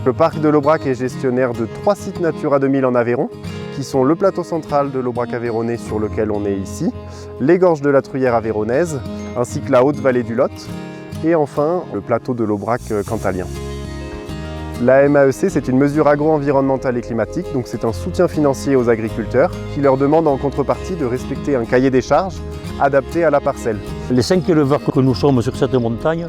Le parc de l'Aubrac est gestionnaire de 3 sites Natura 2000 en Aveyron, qui sont le plateau central de l'Aubrac aveyronnais sur lequel on est ici, les gorges de la Truyère aveyronnaise, ainsi que la haute vallée du Lot, et enfin le plateau de l'Aubrac cantalien. La MAEC, c'est une mesure agro-environnementale et climatique, donc c'est un soutien financier aux agriculteurs qui leur demande en contrepartie de respecter un cahier des charges adapté à la parcelle. Les 5 éleveurs que nous sommes sur cette montagne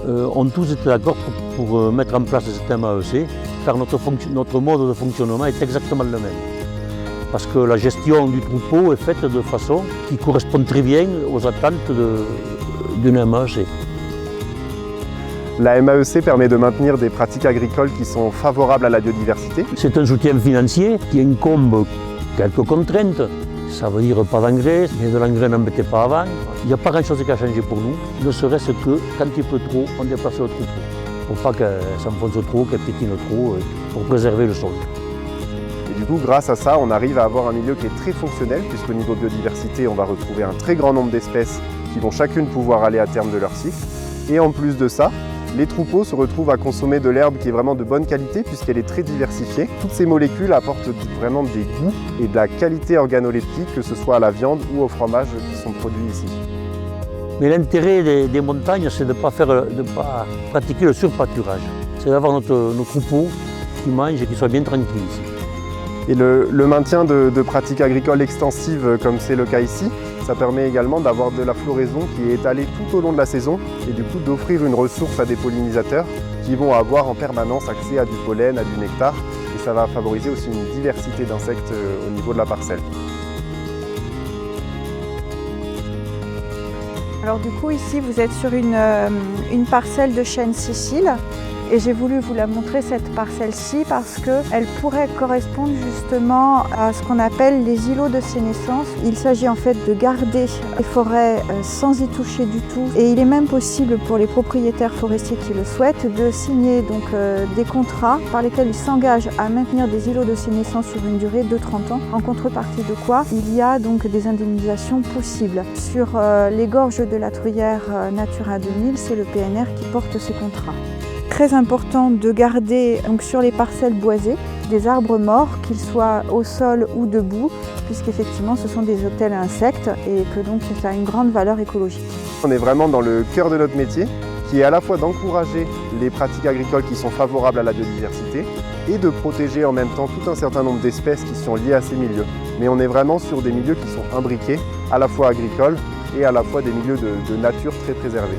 ont tous été d'accord pour mettre en place cette MAEC, car notre mode de fonctionnement est exactement le même. Parce que la gestion du troupeau est faite de façon qui correspond très bien aux attentes d'une MAEC. La MAEC permet de maintenir des pratiques agricoles qui sont favorables à la biodiversité. C'est un soutien financier qui incombe quelques contraintes. Ça veut dire pas d'engrais, mais de l'engrais n'embêtait pas avant. Il n'y a pas grand-chose qui a changé pour nous, ne serait-ce que quand il pleut trop, on déplace le troupeau. Pour pas que ça s'enfonce trop, qu'elle pétine trop, pour préserver le sol. Et du coup, grâce à ça, on arrive à avoir un milieu qui est très fonctionnel, puisqu'au niveau biodiversité, on va retrouver un très grand nombre d'espèces qui vont chacune pouvoir aller à terme de leur cycle. Et en plus de ça, les troupeaux se retrouvent à consommer de l'herbe qui est vraiment de bonne qualité puisqu'elle est très diversifiée. Toutes ces molécules apportent vraiment des goûts et de la qualité organoleptique, que ce soit à la viande ou au fromage qui sont produits ici. Mais l'intérêt des montagnes, c'est de ne pas pratiquer le surpâturage. C'est d'avoir nos troupeaux qui mangent et qui soient bien tranquilles ici. Et le maintien de pratiques agricoles extensives comme c'est le cas ici, ça permet également d'avoir de la floraison qui est étalée tout au long de la saison et du coup d'offrir une ressource à des pollinisateurs qui vont avoir en permanence accès à du pollen, à du nectar, et ça va favoriser aussi une diversité d'insectes au niveau de la parcelle. Alors du coup ici vous êtes sur une parcelle de chêne Sicile. Et j'ai voulu vous la montrer, cette parcelle-ci, parce qu'elle pourrait correspondre justement à ce qu'on appelle les îlots de sénescence. Il s'agit en fait de garder les forêts sans y toucher du tout. Et il est même possible pour les propriétaires forestiers qui le souhaitent de signer donc, des contrats par lesquels ils s'engagent à maintenir des îlots de sénescence sur une durée de 30 ans. En contrepartie de quoi, il y a donc des indemnisations possibles. Sur les gorges de la Truyère Natura 2000, c'est le PNR qui porte ces contrats. Très important de garder donc, sur les parcelles boisées des arbres morts, qu'ils soient au sol ou debout, puisqu'effectivement ce sont des hôtels à insectes et que donc ça a une grande valeur écologique. On est vraiment dans le cœur de notre métier, qui est à la fois d'encourager les pratiques agricoles qui sont favorables à la biodiversité et de protéger en même temps tout un certain nombre d'espèces qui sont liées à ces milieux. Mais on est vraiment sur des milieux qui sont imbriqués, à la fois agricoles et à la fois des milieux de nature très préservés.